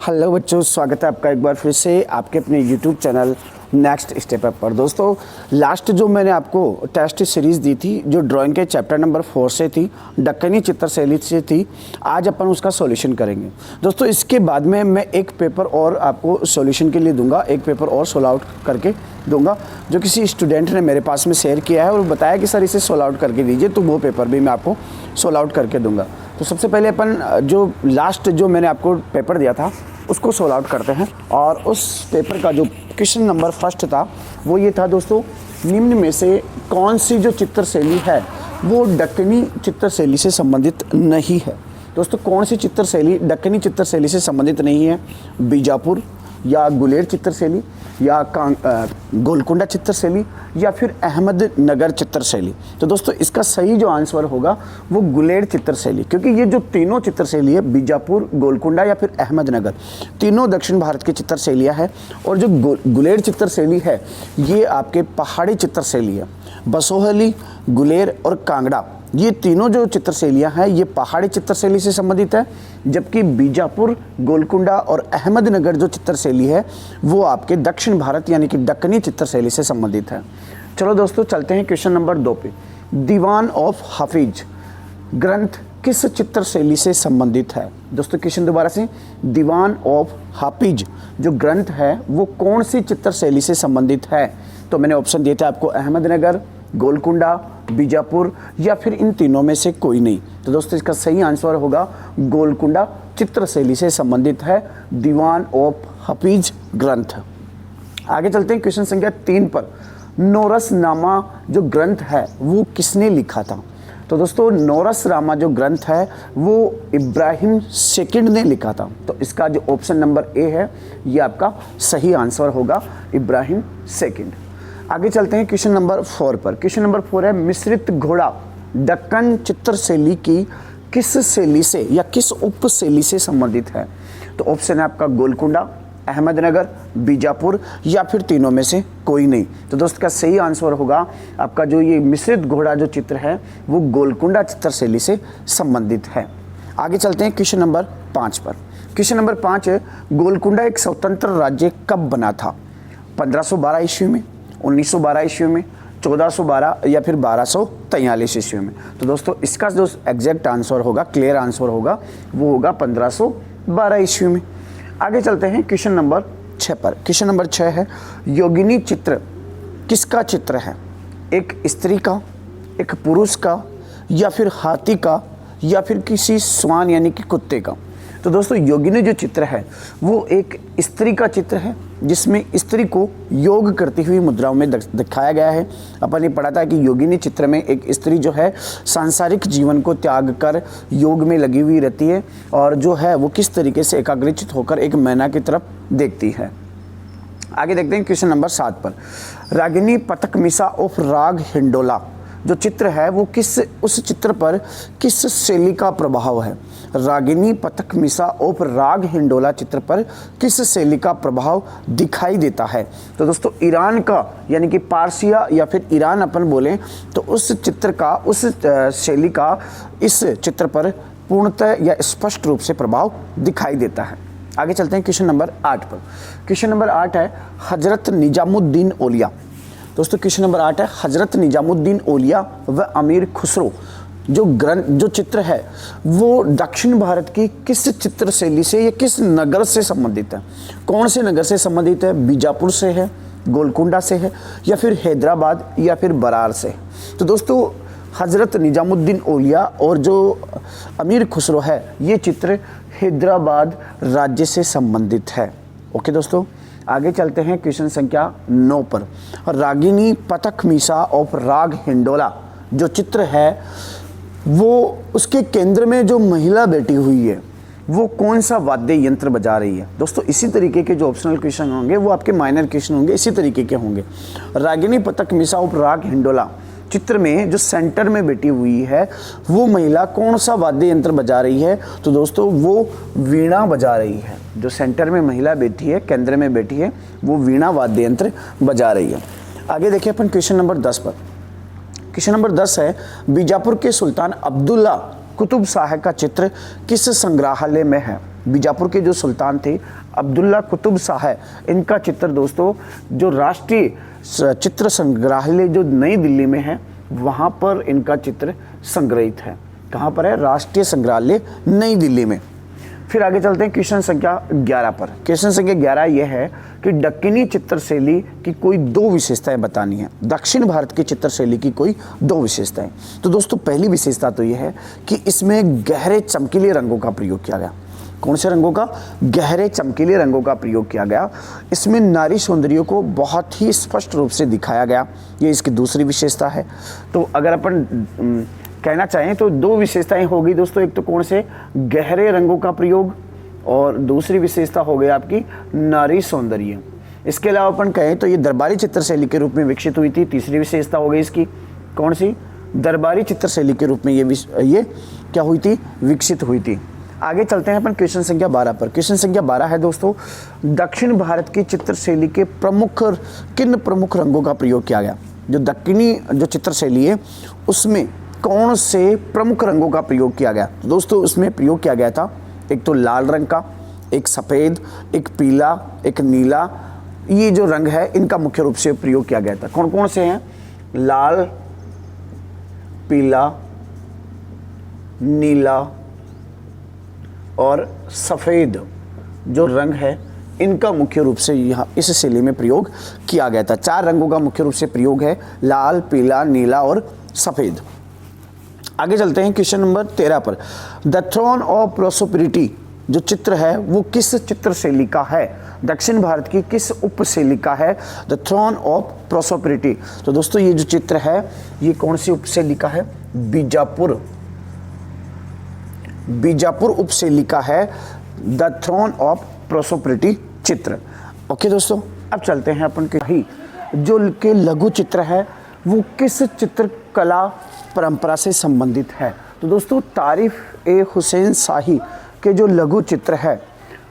Hello बच्चों, स्वागत है आपका एक बार फिर से आपके अपने YouTube channel next step up पर। दोस्तों, लास्ट जो मैंने आपको टेस्ट सीरीज़ दी थी, जो ड्राइंग के चैप्टर नंबर 4 से थी, दक्कनी चित्रशैली से थी, आज अपन उसका सॉल्यूशन करेंगे। दोस्तों, इसके बाद में मैं एक पेपर और आपको सॉल्यूशन के लिए दूंगा, एक पेपर और सोल्व आउट करके दूंगा, जो किसी स्टूडेंट ने मेरे पास में शेयर किया है और बताया कि सर इसे सोल्व आउट करके दीजिए, तो वो पेपर भी मैं आपको सोल्व आउट करके दूंगा। तो सबसे पहले अपन जो लास्ट जो मैंने आपको पेपर दिया था उसको सोल्व आउट करते हैं। और उस पेपर का जो क्वेश्चन नंबर फर्स्ट था वो ये था दोस्तों, निम्न में से कौन सी जो चित्रशैली है वो दक्कनी चित्रशैली से संबंधित नहीं है। दोस्तों, कौन सी चित्रशैली दक्कनी चित्रशैली से संबंधित नहीं है? बीजापुर या गुलेर चित्रशैली या गोलकुंडा चित्रशैली या फिर अहमदनगर चित्रशैली। तो दोस्तों, इसका सही जो आंसर होगा वो गुलेर चित्रशैली, क्योंकि ये जो तीनों चित्रशैली है, बीजापुर, गोलकुंडा या फिर अहमदनगर, तीनों दक्षिण भारत की चित्रशैलियाँ हैं। और जो गुलेर चित्रशैली है ये आपके पहाड़ी चित्रशैली है। बसोहली, गुलेर और कांगड़ा, ये तीनों जो चित्रशैलियाँ हैं ये पहाड़ी चित्रशैली से संबंधित है, जबकि बीजापुर, गोलकुंडा और अहमदनगर जो चित्रशैली है वो आपके दक्षिण भारत यानी कि दक्कनी चित्रशैली से संबंधित है। चलो दोस्तों, चलते हैं क्वेश्चन नंबर 2 पे। दीवान ऑफ हाफिज ग्रंथ किस चित्रशैली से संबंधित है? दोस्तों, क्वेश्चन दोबारा से, दीवान ऑफ हाफिज जो ग्रंथ है वो कौन सी चित्रशैली से संबंधित है? तो मैंने ऑप्शन दिए थे आपको, अहमदनगर, गोलकुंडा, बीजापुर या फिर इन तीनों में से कोई नहीं। तो दोस्तों, इसका सही आंसर होगा गोलकुंडा चित्रशैली से संबंधित है दीवान ऑफ हाफिज ग्रंथ। आगे चलते हैं क्वेश्चन संख्या 3 पर। नोरसनामा जो ग्रंथ है वो किसने लिखा था? तो दोस्तों, नोरसनामा जो ग्रंथ है वो इब्राहिम सेकंड ने लिखा था। तो इसका जो ऑप्शन नंबर ए है ये आपका सही आंसर होगा, इब्राहिम सेकंड। आगे चलते हैं क्वेश्चन नंबर 4 पर। क्वेश्चन नंबर 4 है, मिश्रित घोड़ा दक्कन चित्रशैली की किस शैली से या किस उपशैली से संबंधित है? तो ऑप्शन है आपका गोलकुंडा, अहमदनगर, बीजापुर या फिर तीनों में से कोई नहीं। तो दोस्त का सही आंसर होगा आपका जो ये मिश्रित घोड़ा जो चित्र है वो गोलकुंडा चित्रशैली से संबंधित है। आगे चलते हैं क्वेश्चन नंबर 5 पर। क्वेश्चन नंबर 5 है, गोलकुंडा एक स्वतंत्र राज्य कब बना था? 1512 ईस्वी में, 1912 ईस्वी में, 1412 या फिर 1243 ईस्वी में? तो दोस्तों, इसका जो एग्जैक्ट आंसर होगा, क्लियर आंसर होगा, वो होगा 1512 ईस्वी में। आगे चलते हैं क्वेश्चन नंबर 6 पर। क्वेश्चन नंबर 6 है, योगिनी चित्र किसका चित्र है? एक स्त्री का, एक पुरुष का या फिर हाथी का या फिर किसी श्वान यानी कि कुत्ते का? तो दोस्तों, योगिनी जो चित्र है वो एक स्त्री का चित्र है, जिसमें स्त्री को योग करती हुई मुद्राओं में दिखाया गया है। अपन ने पढ़ा था कि योगिनी चित्र में एक स्त्री जो है सांसारिक जीवन को त्याग कर योग में लगी हुई रहती है और जो है वो किस तरीके से एकाग्रचित होकर एक मैना की तरफ देखती है। आगे देखते हैं क्वेश्चन नंबर 7 पर। रागिनी पथक मिसा ऑफ राग हिंडोला जो चित्र है वो उस चित्र पर किस शैली का प्रभाव है? रागिनी पथक मिसा ऑफ राग हिंडोला चित्र पर किस शैली का प्रभाव दिखाई देता है? तो दोस्तों, ईरान का यानी कि पारसिया या फिर ईरान अपन बोलें तो उस चित्र का, उस शैली का इस चित्र पर पूर्णतः या स्पष्ट रूप से प्रभाव दिखाई देता है। आगे चलते हैं क्वेश्चन नंबर 8 पर। क्वेश्चन नंबर 8 है, हजरत निजामुद्दीन औलिया। दोस्तों, क्वेश्चन नंबर 8 है, हजरत निजामुद्दीन औलिया व अमीर खुसरो जो चित्र है वो दक्षिण भारत की किस चित्रशैली से या किस नगर से संबंधित है? कौन से नगर से संबंधित है? बीजापुर से है, गोलकुंडा से है या फिर हैदराबाद या फिर बरार से? तो दोस्तों, हजरत निजामुद्दीन औलिया और जो अमीर खुसरो है ये चित्र हैदराबाद राज्य से संबंधित है। ओके दोस्तों, आगे चलते हैं क्वेश्चन संख्या 9 पर। रागिनी पथक मिसा ऑफ राग हिंडोला जो चित्र है वो उसके केंद्र में जो महिला बैठी हुई है वो कौन सा वाद्य यंत्र बजा रही है? दोस्तों, इसी तरीके के जो ऑप्शनल क्वेश्चन होंगे वो आपके माइनर क्वेश्चन होंगे, इसी तरीके के होंगे। रागिनी पथक मिसा ऑफ राग हिंडोला चित्र में जो सेंटर में बैठी हुई है वो महिला कौन सा वाद्य यंत्र बजा रही है? तो दोस्तों, वो वीणा बजा रही है। जो सेंटर में महिला बैठी है, केंद्र में बैठी है, वो वीणा वाद्य यंत्र बजा रही है। आगे देखिए अपन क्वेश्चन नंबर 10 पर। क्वेश्चन नंबर 10 है, बीजापुर के सुल्तान अब्दुल्ला कुतुब शाह का चित्र किस संग्रहालय में है? बीजापुर के जो सुल्तान थे अब्दुल्ला कुतुब शाह, इनका चित्र दोस्तों जो राष्ट्रीय चित्र संग्रहालय जो नई दिल्ली में है वहाँ पर इनका चित्र संग्रहित है। कहाँ पर है? राष्ट्रीय संग्रहालय नई दिल्ली में। फिर आगे चलते हैं क्वेश्चन संख्या 11 पर। क्वेश्चन संख्या 11 यह है कि दक्कनी चित्रशैली की कोई 2 विशेषताएं बतानी है। दक्षिण भारत की चित्रशैली की कोई 2 विशेषताएं। तो दोस्तों पहली विशेषता तो यह है कि इसमें गहरे चमकीले रंगों का प्रयोग किया गया। कौन से रंगों का? गहरे चमकीले रंगों का प्रयोग किया गया। इसमें नारी सौंदर्य को बहुत ही स्पष्ट रूप से दिखाया गया, ये इसकी दूसरी विशेषता है। तो अगर अपन कहना चाहें तो 2 विशेषताएं हो गई दोस्तों, एक तो कौन से? गहरे रंगों का प्रयोग, और दूसरी विशेषता हो गई आपकी नारी सौंदर्य। इसके अलावा अपन कहें तो ये दरबारी चित्रशैली के रूप में विकसित हुई थी। तीसरी विशेषता हो गई इसकी, कौन सी? दरबारी चित्रशैली के रूप में ये क्या हुई थी? विकसित हुई थी। आगे चलते हैं अपन क्वेश्चन संख्या 12 पर। क्वेश्चन संख्या 12 है दोस्तों, दक्षिण भारत की चित्रशैली के किन प्रमुख रंगों का प्रयोग किया गया? जो दक्षिणी जो चित्रशैली है उसमें कौन से प्रमुख रंगों का प्रयोग किया गया? दोस्तों उसमें प्रयोग किया गया था एक तो लाल रंग का, एक सफ़ेद, एक पीला, एक नीला। ये जो रंग है इनका मुख्य रूप से प्रयोग किया गया था। कौन कौन से हैं? लाल, पीला, नीला और सफ़ेद जो रंग है इनका मुख्य रूप से यहाँ इस शैली में प्रयोग किया गया था। 4 रंगों का मुख्य रूप से प्रयोग है, लाल, पीला, नीला और सफ़ेद। आगे चलते हैं क्वेश्चन नंबर 13 पर। द थ्रोन ऑफ प्रोस्पेरिटी जो चित्र है वो किस चित्र शैली का है? दक्षिण भारत की किस उपशैली का है? The throne of prosperity. तो दोस्तों ये जो चित्र है ये कौन सी उपशैली का है? बीजापुर उपशैली का है द थ्रोन ऑफ प्रोस्पेरिटी चित्र। ओके दोस्तों, अब चलते हैं अपन के जो के लघु चित्र है वो किस चित्रकला परंपरा से संबंधित है? तो दोस्तों तारिफ ए हुसैन शाही के जो लघु चित्र है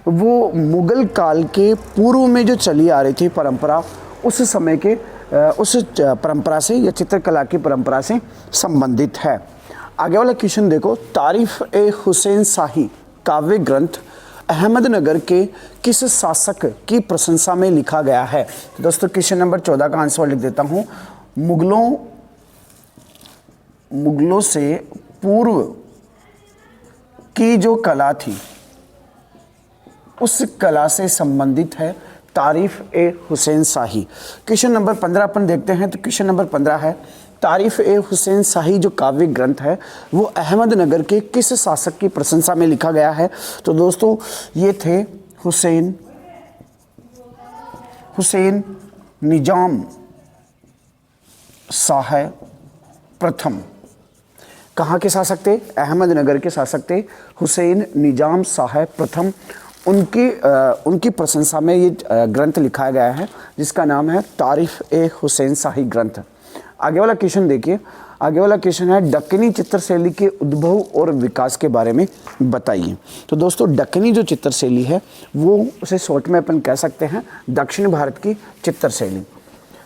वो मुगल काल के पूर्व में जो चली आ रही थी परंपरा, उस समय के उस परंपरा से या चित्रकला की परंपरा से संबंधित है। आगे वाला क्वेश्चन देखो, तारिफ ए हुसैन शाही काव्य ग्रंथ अहमदनगर के किस शासक की प्रशंसा में लिखा गया है? तो दोस्तों क्वेश्चन नंबर 14 का आंसर लिख देता हूँ। मुगलों से पूर्व की जो कला थी उस कला से संबंधित है तारिफ ए हुसैन शाही। क्वेश्चन नंबर 15 अपन देखते हैं। तो क्वेश्चन नंबर 15 है, तारिफ ए हुसैन शाही जो काव्य ग्रंथ है वो अहमदनगर के किस शासक की प्रशंसा में लिखा गया है? तो दोस्तों ये थे हुसैन निजाम शाह प्रथम। कहाँ के शासक थे? अहमदनगर के शासक थे हुसैन निजाम शाह प्रथम। उनकी प्रशंसा में ये ग्रंथ लिखा गया है जिसका नाम है तारिफ ए हुसैन शाही ग्रंथ। आगे वाला क्वेश्चन देखिए। आगे वाला क्वेश्चन है, दक्कनी चित्रशैली के उद्भव और विकास के बारे में बताइए। तो दोस्तों दक्कनी जो चित्रशैली है वो उसे शॉर्ट में अपन कह सकते हैं दक्षिण भारत की चित्रशैली।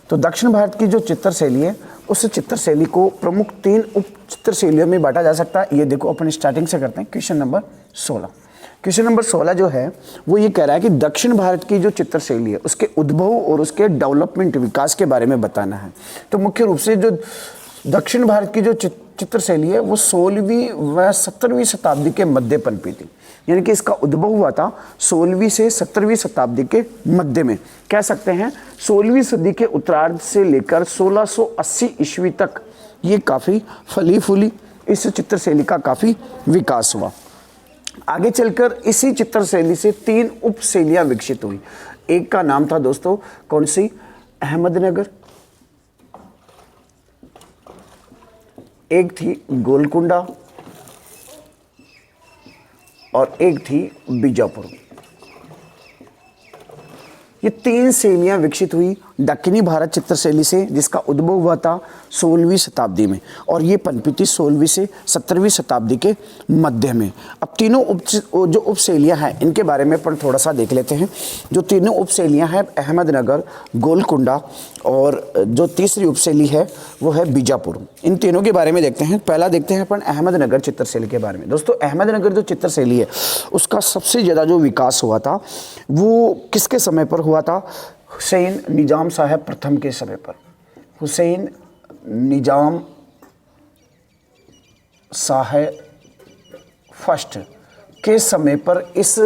तो दक्षिण भारत की जो चित्रशैली है उस चित्रशैली को प्रमुख 3 उप चित्रशैलियों में बांटा जा सकता है। ये देखो अपन स्टार्टिंग से करते हैं। Question number 16। क्वेश्चन नंबर 16 जो है वो ये कह रहा है कि दक्षिण भारत की जो चित्रशैली है उसके उद्भव और उसके डेवलपमेंट विकास के बारे में बताना है। तो मुख्य रूप से जो दक्षिण भारत की जो चित्रशैली है वो 16वीं व 17वीं शताब्दी के मध्य पनपी थी, यानी कि इसका उद्भव हुआ था 16वीं से 17वीं शताब्दी के मध्य में। कह सकते हैं 16वीं सदी के उत्तरार्ध से लेकर 1680 ईस्वी तक ये काफ़ी फली फूली इस चित्रशैली का काफ़ी विकास हुआ। आगे चलकर इसी चित्रशैली से 3 उपशैलियाँ विकसित हुई। एक का नाम था दोस्तों कौन सी? अहमदनगर, एक थी गोलकुंडा और एक थी बीजापुर। ये 3 शैलियाँ विकसित हुई दक्षिणी भारत चित्रशैली से, जिसका उद्भव हुआ था 16वीं शताब्दी में और ये पनपी थी 16वीं से 17वीं शताब्दी के मध्य में। अब तीनों जो उपशैलियाँ हैं इनके बारे में अपन थोड़ा सा देख लेते हैं। जो तीनों उपशैलियाँ हैं अहमदनगर, गोलकुंडा और जो तीसरी उपशैली है वो है बीजापुर। इन तीनों के बारे में देखते हैं। पहला देखते हैं अपन अहमदनगर चित्रशैली के बारे में। दोस्तों अहमदनगर जो चित्रशैली है उसका सबसे ज़्यादा जो विकास हुआ था वो किसके समय पर हुआ था? हुसैन निजाम साहब प्रथम के समय पर। हुसैन निजाम साहब फर्स्ट के समय पर इस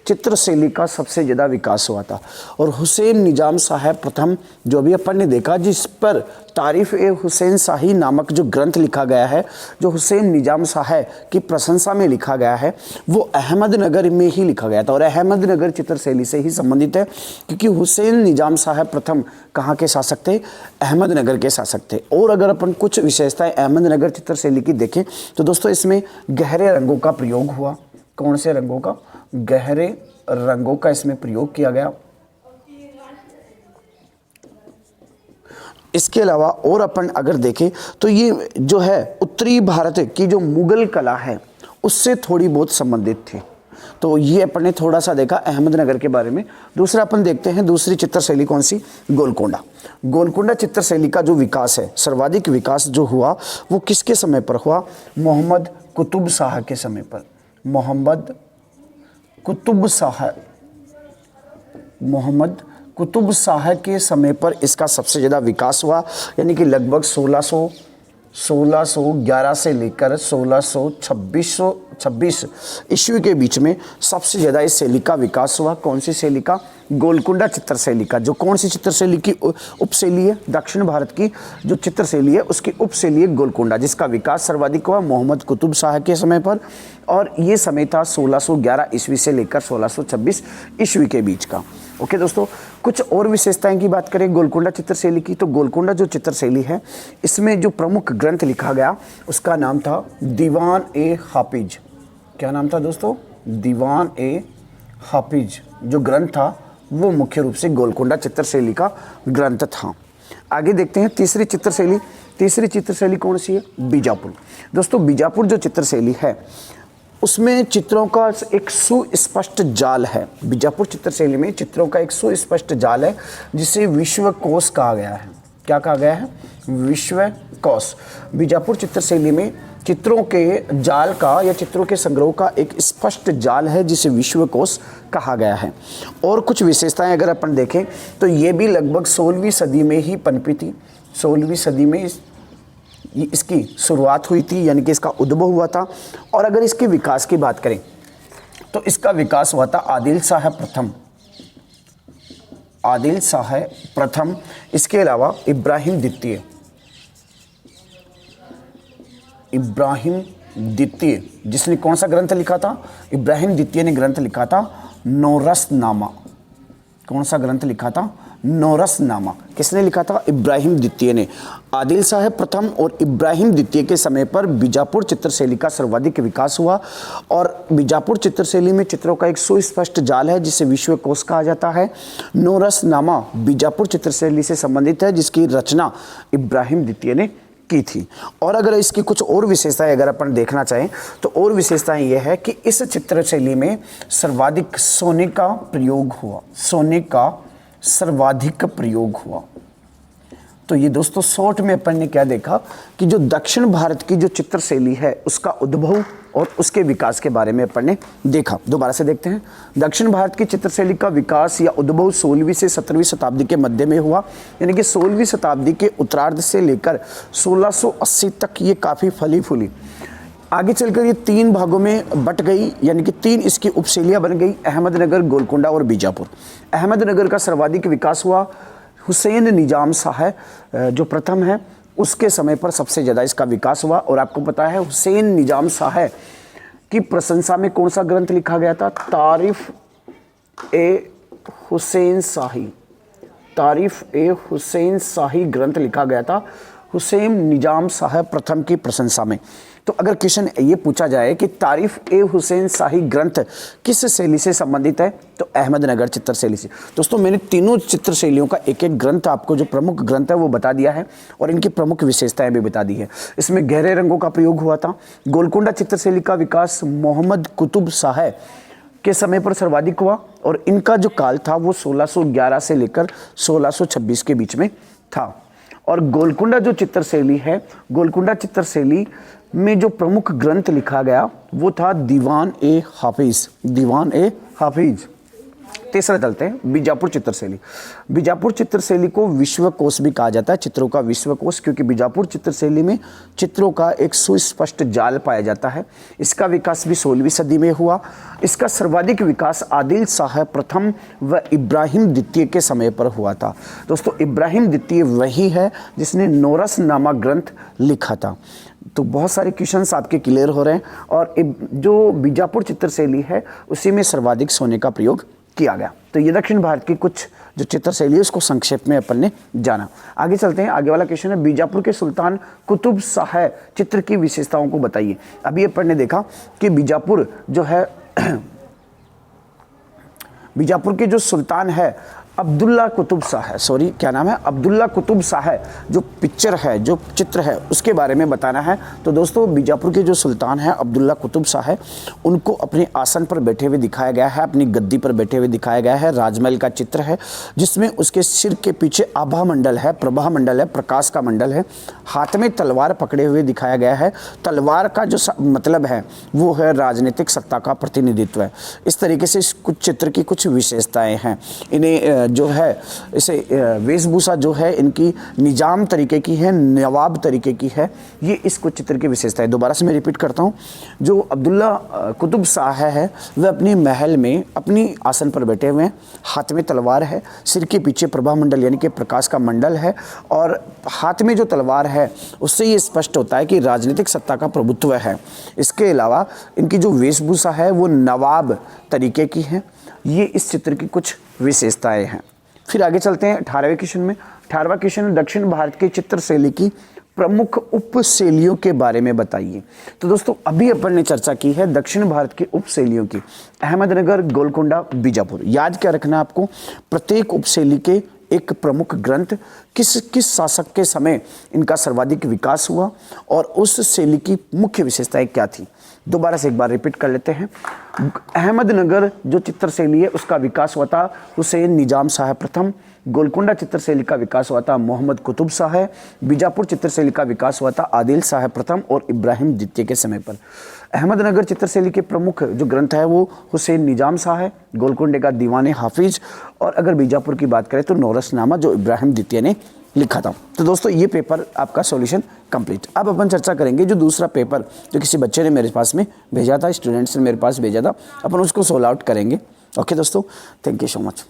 चित्रशैली का सबसे ज़्यादा विकास हुआ था। और हुसैन निजाम साहब प्रथम जो अभी अपन ने देखा, जिस पर तारीफ़ ए हुसैन शाही नामक जो ग्रंथ लिखा गया है, जो हुसैन निजाम साहब की प्रशंसा में लिखा गया है, वो अहमदनगर में ही लिखा गया था और अहमदनगर चित्रशैली से ही संबंधित है, क्योंकि हुसैन निजाम साहब प्रथम कहाँ के शासक थे? अहमदनगर के शासक थे। और अगर अपन कुछ विशेषताएं अहमदनगर चित्रशैली की देखें तो दोस्तों इसमें गहरे रंगों का प्रयोग हुआ। कौन से रंगों का? गहरे रंगों का इसमें प्रयोग किया गया। इसके अलावा और अपन अगर देखें तो ये जो है उत्तरी भारत की जो मुगल कला है उससे थोड़ी बहुत संबंधित थी। तो ये अपन ने थोड़ा सा देखा अहमदनगर के बारे में। दूसरा अपन देखते हैं दूसरी चित्रशैली कौन सी? गोलकुंडा। गोलकुंडा चित्रशैली का जो विकास है, सर्वाधिक विकास जो हुआ वो किसके समय पर हुआ? मोहम्मद कुतुब शाह के समय पर। मोहम्मद कुतुब शाह के समय पर इसका सबसे ज़्यादा विकास हुआ, यानी कि लगभग 1611 से लेकर 1626 ईस्वी के बीच में सबसे ज़्यादा इस शैली का विकास हुआ। कौन सी शैली का? गोलकुंडा चित्रशैली का। जो कौन सी चित्रशैली की उपशैली है? दक्षिण भारत की जो चित्रशैली है उसकी उपशैली है गोलकुंडा, जिसका विकास सर्वाधिक हुआ मोहम्मद कुतुब शाह के समय पर और ये समय था 1611 ईस्वी से लेकर 1626 ईस्वी के बीच का। ओके दोस्तों, कुछ और विशेषताएं की बात करें गोलकुंडा चित्रशैली की, तो गोलकुंडा जो चित्रशैली है इसमें जो प्रमुख ग्रंथ लिखा गया उसका नाम था दीवान ए हाफिज। क्या नाम था दोस्तों? दीवान ए हाफिज। जो ग्रंथ था वो मुख्य रूप से गोलकुंडा चित्रशैली का ग्रंथ था। आगे देखते हैं तीसरी चित्रशैली। तीसरी चित्रशैली कौन सी है? बीजापुर। दोस्तों बीजापुर जो चित्रशैली है उसमें चित्रों का एक सुस्पष्ट जाल है। बीजापुर चित्रशैली में चित्रों का एक सुस्पष्ट जाल है जिसे विश्वकोश कहा गया है। क्या कहा गया है? विश्वकोश। बीजापुर चित्रशैली में चित्रों के जाल का या चित्रों के संग्रह का एक स्पष्ट जाल है जिसे विश्वकोश कहा गया है। और कुछ विशेषताएं अगर अपन देखें तो ये भी लगभग 16वीं सदी में ही पनपी थी। 16वीं सदी में इसकी शुरुआत हुई थी, यानी कि इसका उद्भव हुआ था। और अगर इसके विकास की बात करें तो इसका विकास हुआ था आदिल शाह प्रथम। इसके अलावा इब्राहिम द्वितीय जिसने कौन सा ग्रंथ लिखा था? इब्राहिम द्वितीय ने ग्रंथ लिखा था नौरसनामा। कौन सा ग्रंथ लिखा था? नौरसनामा। किसने लिखा था? इब्राहिम द्वितीय ने। आदिल शाह प्रथम और इब्राहिम द्वितीय के समय पर बीजापुर चित्रशैली का सर्वाधिक विकास हुआ और बीजापुर चित्रशैली में चित्रों का एक सुस्पष्ट जाल है जिसे विश्वकोश कहा जाता है। नौरसनामा बीजापुर चित्रशैली से संबंधित है जिसकी रचना इब्राहिम द्वितीय ने की थी। और अगर इसकी कुछ और विशेषताएं अगर अपन देखना चाहें तो और विशेषताएं यह है कि इस चित्रशैली में सर्वाधिक सोने का प्रयोग हुआ। सोने का सर्वाधिक प्रयोग हुआ। तो ये दोस्तों शॉर्ट में अपन ने क्या देखा कि जो दक्षिण भारत की जो चित्रशैली है उसका उद्भव और उसके विकास के बारे में अपन ने देखा। दोबारा से देखते हैं। दक्षिण भारत की चित्रशैली का विकास या उद्भव 16वीं से 17वीं शताब्दी के मध्य में हुआ, यानी कि 16वीं शताब्दी के उत्तरार्ध से लेकर 1680 तक ये काफ़ी फली फूली। आगे चलकर ये 3 भागों में बट गई, यानी कि 3 इसकी उपशैलियाँ बन गई, अहमदनगर, गोलकुंडा और बीजापुर। अहमदनगर का सर्वाधिक विकास हुआ। हुसैन निजाम शाह जो प्रथम है उसके समय पर सबसे ज़्यादा इसका विकास हुआ। और आपको पता है हुसैन निजाम शाह की प्रशंसा में कौन सा ग्रंथ लिखा गया था? तारीफ़ ए हुसैन शाही ग्रंथ लिखा गया था हुसैन निजाम साहब प्रथम की प्रशंसा में। तो अगर क्वेश्चन ये पूछा जाए कि तारीफ ए हुसैन शाही ग्रंथ किस शैली से संबंधित है, तो अहमदनगर चित्र शैली से। दोस्तों मैंने तीनों चित्र शैलियों का एक एक ग्रंथ आपको जो प्रमुख ग्रंथ है वो बता दिया है और इनकी प्रमुख विशेषताएं भी बता दी है। इसमें गहरे रंगों का प्रयोग हुआ था। गोलकुंडा चित्र शैली का विकास मोहम्मद कुतुब शाह के समय पर सर्वाधिक हुआ और इनका जो काल था वो 1611 से लेकर 1626 के बीच में था। और गोलकुंडा जो चित्र शैली है, गोलकुंडा चित्र शैली में जो प्रमुख ग्रंथ लिखा गया वो था दीवान ए हाफिज, दीवान ए हाफिज। तीसरा चलते हैं बीजापुर चित्र शैली। बीजापुर चित्र शैली को विश्वकोश भी कहा जाता है, चित्रों का विश्वकोश, क्योंकि बीजापुर चित्र शैली में चित्रों का एक सुस्पष्ट जाल पाया जाता है। इसका विकास भी 16वीं सदी में हुआ। इसका सर्वाधिक विकास आदिल शाह प्रथम व इब्राहिम द्वितीय के समय पर हुआ था। दोस्तों इब्राहिम द्वितीय वही है जिसने नोरस नामक ग्रंथ लिखा था। तो बहुत सारे क्वेश्चंस आपके क्लियर हो रहे हैं और जो बीजापुर चित्र शैली है उसी में सर्वाधिक सोने का प्रयोग किया गया। तो ये दक्षिण भारत की कुछ जो चित्र शैली है उसको संक्षेप में अपन ने जाना। आगे चलते हैं, आगे वाला क्वेश्चन है बीजापुर के सुल्तान कुतुब शाह चित्र की विशेषताओं को बताइए। अभी अपन ने देखा कि बीजापुर जो है बीजापुर के जो सुल्तान है अब्दुल्ला कुतुब शाह, सॉरी क्या नाम है, अब्दुल्ला कुतुब शाह, जो पिक्चर है जो चित्र है उसके बारे में बताना है। तो दोस्तों बीजापुर के जो सुल्तान है अब्दुल्ला कुतुब शाह, उनको अपने आसन पर बैठे हुए दिखाया गया है, अपनी गद्दी पर बैठे हुए दिखाया गया है। राजमहल का चित्र है जिसमें उसके सिर के पीछे आभा मंडल है, प्रभा मंडल है, प्रकाश का मंडल है। हाथ में तलवार पकड़े हुए दिखाया गया है। तलवार का जो मतलब है वो है राजनीतिक सत्ता का प्रतिनिधित्व है। इस तरीके से इस कुछ चित्र की कुछ विशेषताएं हैं। इन्हें जो है इसे वेशभूषा जो है इनकी निजाम तरीके की है, नवाब तरीके की है। ये इस कुछ चित्र की विशेषता है। दोबारा से मैं रिपीट करता हूँ, जो अब्दुल्ला कुतुब शाह है वह अपनी महल में अपनी आसन पर बैठे हुए हैं, हाथ में तलवार है, सिर के पीछे प्रभा मंडल यानी कि प्रकाश का मंडल है और हाथ में जो तलवार है उससे ये स्पष्ट होता है कि राजनीतिक सत्ता का प्रभुत्व है। इसके अलावा इनकी जो वेशभूषा है वो नवाब तरीके की है। ये इस चित्र की कुछ विशेषताएं हैं। फिर आगे चलते हैं 18वें क्वेश्चन में। 18वां क्वेश्चन दक्षिण भारत के चित्र शैली की प्रमुख उपशैलियों के बारे में बताइए। तो दोस्तों अभी अपन ने चर्चा की है दक्षिण भारत की उपशैलियों की, अहमदनगर, गोलकुंडा, बीजापुर। याद क्या रखना आपको, प्रत्येक उपशैली के एक प्रमुख ग्रंथ, किस शासक के समय इनका सर्वाधिक विकास हुआ और उस शैली की मुख्य विशेषताएं क्या थी। दोबारा से एक बार रिपीट कर लेते हैं। अहमदनगर जो चित्र शैली है उसका विकास हुआ था हुसैन निजाम शाह प्रथम। गोलकुंडा चित्र शैली का विकास हुआ था मोहम्मद कुतुब शाह। बीजापुर चित्र शैली का विकास हुआ था आदिल शाह प्रथम और इब्राहिम द्वितीय के समय पर। अहमदनगर चित्र शैली के प्रमुख जो ग्रंथ है वो हुसैन निजाम शाह, गोलकुंडे का दीवाने हाफिज और अगर बीजापुर की बात करें तो नौरसनामा जो इब्राहिम द्वितीय ने लिखा था। तो दोस्तों ये पेपर आपका सॉल्यूशन कंप्लीट। अब अपन चर्चा करेंगे जो दूसरा पेपर जो किसी बच्चे ने मेरे पास में भेजा था, स्टूडेंट्स ने मेरे पास भेजा था, अपन उसको सोल्व आउट करेंगे। ओके दोस्तों, थैंक यू सो मच।